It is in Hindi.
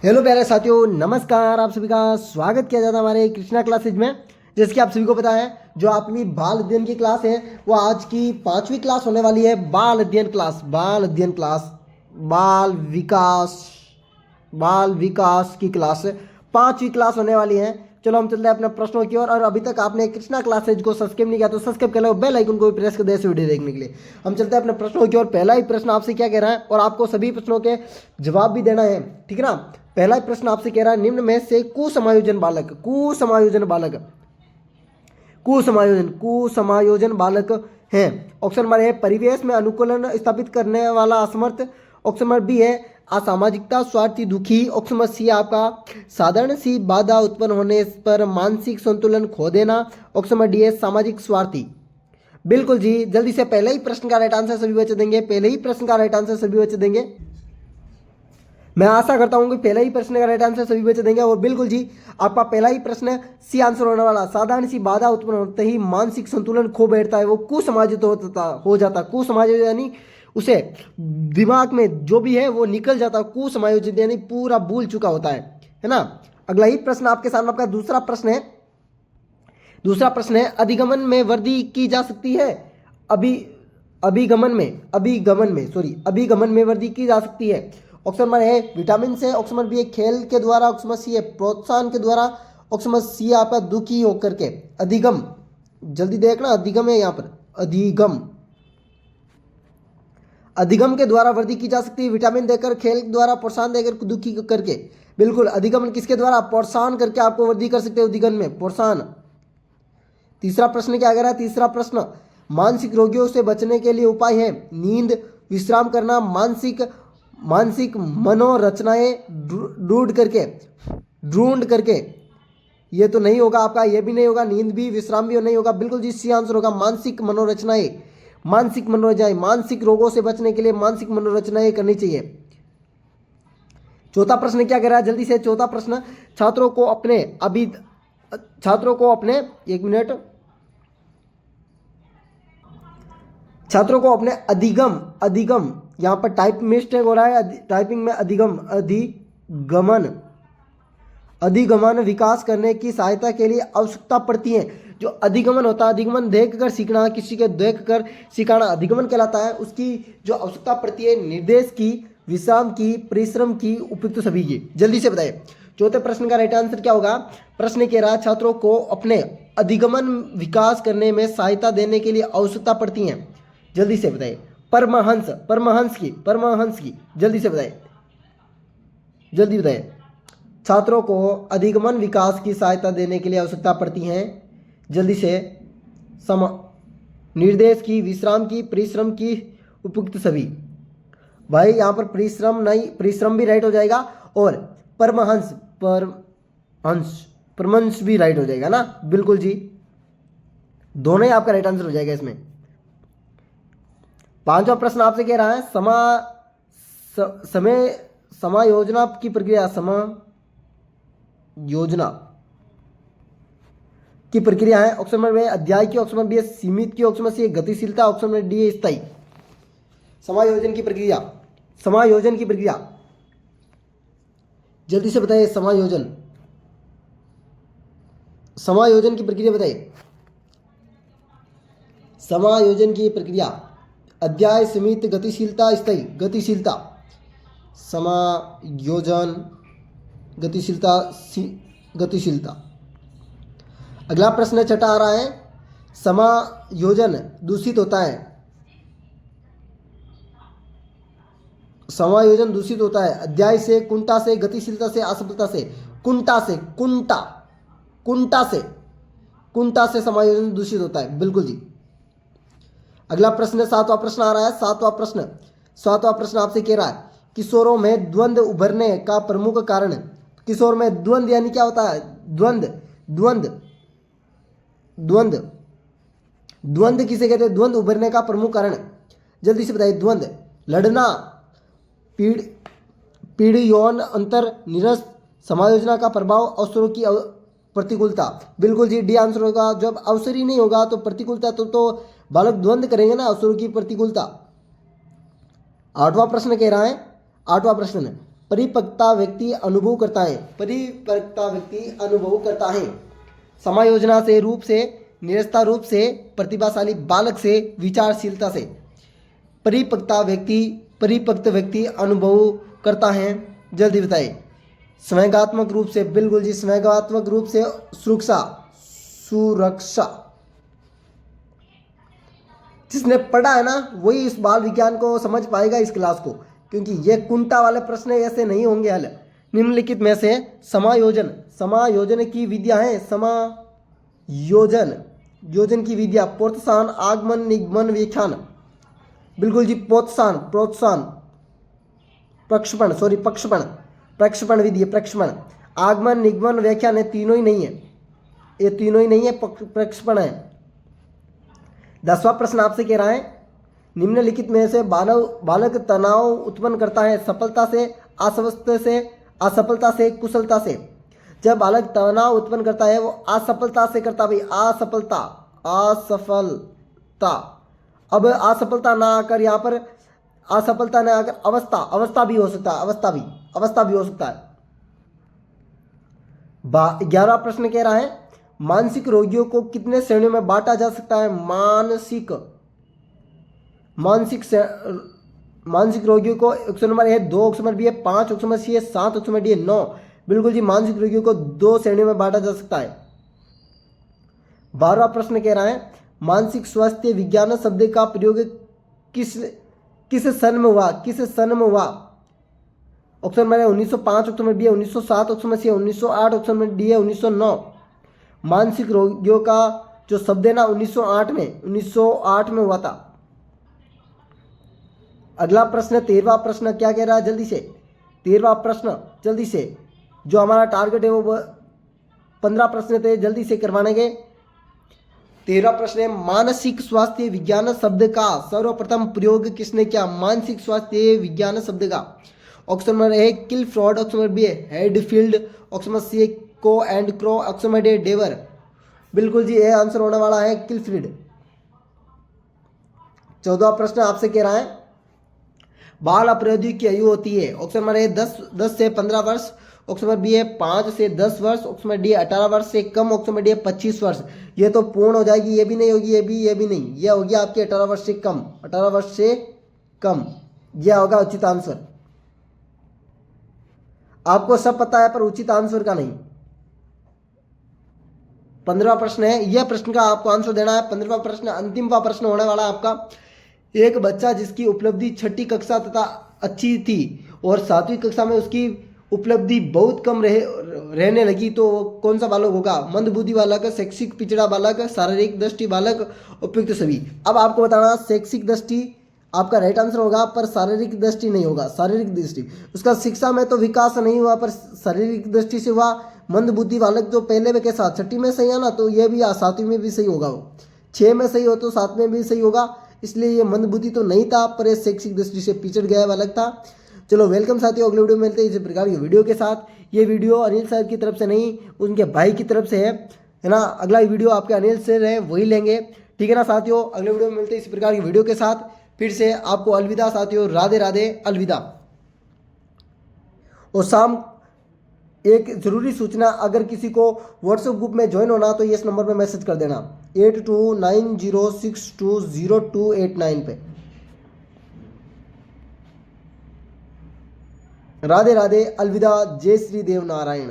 हेलो प्यारे साथियों, नमस्कार। आप सभी का स्वागत किया जाता है हमारे कृष्णा क्लासेज में। जैसे कि आप सभी को पता है, जो अपनी बाल अध्ययन की क्लास है वो आज की 5वीं क्लास होने वाली है। बाल अध्ययन क्लास, बाल विकास की क्लास 5वीं क्लास होने वाली है। चलो हम चलते हैं अपने प्रश्नों की ओर। और अभी तक आपने कृष्णा क्लासेज को सब्सक्राइब नहीं किया तो सब्सक्राइब कर लो, बेल आइकन को भी प्रेस कर दे इस वीडियो देखने के लिए। हम चलते हैं अपने प्रश्नों की ओर। पहला ही प्रश्न आपसे क्या कह रहा है और आपको सभी प्रश्नों के जवाब भी देना है, ठीक है ना। पहला ही प्रश्न आपसे कह रहा है, निम्न में से कुसमायोजन बालक हैं। ऑप्शन नंबर ए परिवेश में अनुकूलन स्थापित करने वाला असमर्थ। ऑप्शन नंबर बी है असामाजिकता, स्वार्थी, दुखी। ऑप्शन नंबर सी आपका साधारण सी बाधा उत्पन्न होने पर मानसिक संतुलन खो देना। ऑप्शन नंबर डी है सामाजिक स्वार्थी। बिल्कुल जी, जल्दी से पहले ही प्रश्न का राइट आंसर सभी बच्चे देंगे। मैं आशा करता हूं कि पहला ही प्रश्न का राइट आंसर सभी बच्चे देंगे। और बिल्कुल जी, आपका पहला ही प्रश्न सी आंसर होने वाला। साधारण सी बाधा उत्पन्न होते ही मानसिक संतुलन खो बैठता है, वो कुसमायोजित हो जाता। कुसमायोजित यानी उसे दिमाग में जो भी है वो निकल जाता। कुसमायोजित यानी पूरा भूल चुका होता है ना। अगला ही प्रश्न आपके सामने, आपका दूसरा प्रश्न है अधिगमन में वृद्धि की जा सकती है। अभिगमन में वृद्धि की जा सकती है। ऑप्शन नंबर ए विटामिन से। ऑप्शन नंबर बी है खेल के द्वारा। ऑप्शन नंबर सी है प्रोत्साहन के द्वारा। ऑप्शन नंबर सी है आपका दुखी होकर के। अधिगम, जल्दी देखना, अधिगम है यहाँ पर। अधिगम के द्वारा वृद्धि की जा सकती है। विटामिन देकर, खेल के द्वारा, प्रोत्साहन देकर, दुखी करके। बिल्कुल, अधिगमन किसके द्वारा? प्रोत्साहन करके आपको वृद्धि कर सकते हैं अधिगम में, प्रोत्साहन। तीसरा प्रश्न क्या कह रहा है? तीसरा प्रश्न, मानसिक रोगियों से बचने के लिए उपाय है। नींद, विश्राम करना, मानसिक मनोरचनाएं ढूंढ करके। ये तो नहीं होगा आपका, ये भी नहीं होगा, नींद भी विश्राम भी नहीं होगा। बिल्कुल जी, सी आंसर होगा मानसिक मनोरचनाएं। मानसिक रोगों से बचने के लिए मानसिक मनोरचनाएं करनी चाहिए। चौथा प्रश्न क्या कह रहा है? जल्दी से चौथा प्रश्न, छात्रों को अपने अधिगम, यहां पर टाइप मिस्टेक हो रहा है, टाइपिंग में अधिगमन विकास करने की सहायता के लिए आवश्यकता पड़ती है। जो अधिगमन होता है, अधिगमन देखकर सीखना, किसी के देखकर सिखाना अधिगमन कहलाता है। उसकी जो आवश्यकता पड़ती है, निर्देश की, विश्राम की, परिश्रम की, उपयुक्त सभी की। जल्दी से बताइए चौथे प्रश्न का राइट आंसर क्या होगा? प्रश्न कह रहा है छात्रों को अपने अधिगमन विकास करने में सहायता देने के लिए आवश्यकता पड़ती है। जल्दी से बताइए। परमहंस की जल्दी से बताइए। छात्रों को अधिगमन विकास की सहायता देने के लिए आवश्यकता पड़ती है। जल्दी से। निर्देश की, विश्राम की, परिश्रम की, उपयुक्त सभी। भाई यहाँ पर परिश्रम नहीं, परिश्रम भी राइट हो जाएगा और परमहंस भी राइट हो जाएगा ना। बिल्कुल जी, दोनों ही आपका राइट आंसर हो जाएगा इसमें। पांचवा प्रश्न आपसे कह रहा है समायोजना की प्रक्रिया। योजना की प्रक्रिया है। ऑप्शन नंबर ए अध्याय की। ऑप्शन नंबर बी है सीमित की। ऑप्शन नंबर सी है गतिशीलता। ऑप्शन नंबर डी है स्थायी। समायोजन की प्रक्रिया जल्दी से बताइए। समायोजन की प्रक्रिया बताइए। समायोजन की प्रक्रिया, अध्याय, सीमित, गतिशीलता, स्थायी। समायोजन, गतिशीलता। अगला प्रश्न छठा आ रहा है, समायोजन दूषित होता है। अध्याय से, कुंठा से, गतिशीलता से, असफलता से। कुंठा से समायोजन दूषित होता है। बिल्कुल जी। अगला प्रश्न, सातवां प्रश्न आ रहा है। सातवां प्रश्न आपसे कह रहा है किशोरों में द्वंद्व उभरने का प्रमुख कारण। किशोर में द्वंद्व यानी क्या होता है? द्वंद्व किसे कहते हैं? द्वंद्व उभरने का प्रमुख कारण। जल्दी से बताइए। द्वंद्व, लड़ना, पीढ़ी यौन अंतर, निरस, समायोजना का प्रभाव, अवसरों की प्रतिकूलता। बिल्कुल जी, डी आंसर होगा। जब अवसर ही नहीं होगा तो प्रतिकूलता तो बालक द्वंद्व करेंगे ना, अवसरों की प्रतिकूलता। आठवां प्रश्न कह रहा है, परिपक्वता व्यक्ति अनुभव करता है, परिपक्वता व्यक्ति अनुभव करता है। समायोजना से, रूप से, निरस्ता रूप से, प्रतिभाशाली बालक से, विचारशीलता से। परिपक्व व्यक्ति अनुभव करता है, जल्दी बताइए। संवेगात्मक रूप से, बिल्कुल जी, संवेगात्मक रूप से सुरक्षा। जिसने पढ़ा है ना वही इस बाल विज्ञान को समझ पाएगा, इस क्लास को, क्योंकि ये कुंटा वाले प्रश्न ऐसे नहीं होंगे हल। निम्नलिखित में से समायोजन की विधियां हैं, योजन की विधियां, प्रोत्साहन, आगमन, निगमन, व्याख्यान। बिल्कुल जी, प्रोत्साहन, प्रक्षेपण विधि है, प्रक्षेपण, आगमन, निगमन, व्याख्यान, ये तीनों ही नहीं है, ये तीनों ही नहीं है, प्रक्षेपण है। 10वां प्रश्न आपसे कह रहा है, निम्नलिखित में से बालक तनाव उत्पन्न करता है सफलता से, असफलता से, कुशलता से। जब बालक तनाव उत्पन्न करता है वो असफलता से करता, भाई असफलता। अब असफलता ना आकर यहाँ पर असफलता ना आकर अवस्था भी हो सकता है, अवस्था भी हो सकता है। 11वां प्रश्न कह रहा है, मानसिक रोगियों को कितने श्रेणियों में बांटा जा सकता है? मानसिक रोगियों को option number A 2, option number B 5, option number C 7, option number D 9। बिल्कुल जी, मानसिक रोगियों को 2 श्रेणियों में बांटा जा सकता है। 12वां प्रश्न कह रहा है, मानसिक स्वास्थ्य विज्ञान शब्द का प्रयोग किस सन में हुआ? Option number 1905, option number B 1907, option number C 1908, option number D 1909। मानसिक रोगियों का जो शब्द है ना 1908 में हुआ था। अगला प्रश्न 13वां प्रश्न क्या कह रहा है? जल्दी से 13वां प्रश्न, जल्दी से, जो हमारा टारगेट है वो 15 प्रश्न थे, जल्दी से करवाने के। 13वां प्रश्न है, मानसिक स्वास्थ्य विज्ञान शब्द का सर्वप्रथम प्रयोग किसने किया? मानसिक स्वास्थ्य विज्ञान शब्द का option number A Clifford, option number B Hadfield, option number C Coe and Crow, option number D Dewar. बिल्कुल जी, ये आंसर होने वाला है किलफ्रीड। 14वां प्रश्न आपसे कह रहा है, बाल अपराधियों की आयु होती है? ऑप्शन नंबर ए 10 से 15 वर्ष, ऑप्शन नंबर बी है 5 से 10 वर्ष, ऑप्शन नंबर डी 18 वर्ष से कम, ऑप्शन नंबर डी 25 वर्ष। ये तो पूर्ण हो जाएगी, ये भी नहीं होगी, ये भी नहीं, ये होगी आपकी 18 वर्ष से कम, 18 वर्ष से कम, यह होगा उचित आंसर। आपको सब पता है पर उचित आंसर का नहीं। 15वां प्रश्न है, यह प्रश्न का आपको आंसर देना है। 15वां प्रश्न अंतिमवां प्रश्न होने वाला है आपका। एक बच्चा जिसकी उपलब्धि 6ठी कक्षा तथा अच्छी थी और 7वीं कक्षा में उसकी उपलब्धि बहुत कम रहने लगी, तो कौन सा बालक होगा? मंदबुद्धि बालक, शैक्षिक पिछड़ा बालक, शारीरिक दृष्टि बालक, उपयुक्त सभी। अब आपको बताना, शैक्षिक दृष्टि आपका राइट आंसर होगा, पर शारीरिक दृष्टि नहीं होगा। शारीरिक दृष्टि उसका शिक्षा में तो विकास नहीं हुआ, पर शारीरिक दृष्टि से हुआ। मंदबुद्धि बालक जो पहले में के साथ 6ठी में सही है ना, तो यह भी 7वीं में भी सही होगा। वो 6 में सही हो तो 7 में भी सही होगा, इसलिए ये मंदबुद्धि तो नहीं था, पर ये शैक्षिक दृष्टि से पिछड़ गया बालक था। चलो वेलकम साथियों, अगले वीडियो में मिलते हैं इसी प्रकार की वीडियो के साथ। ये वीडियो अनिल सर की तरफ से नहीं, उनके भाई की तरफ से है ना। अगला वीडियो आपके अनिल से है, वही लेंगे, ठीक है ना साथियों। अगले वीडियो में मिलते हैं इसी प्रकार की वीडियो के साथ। फिर से आपको अलविदा साथियों, राधे राधे, अलविदा। और शाम एक जरूरी सूचना, अगर किसी को व्हाट्सएप ग्रुप में ज्वाइन होना तो ये इस नंबर पे मैसेज कर देना 8290620289 पे। राधे राधे, अलविदा, जय श्री देव नारायण।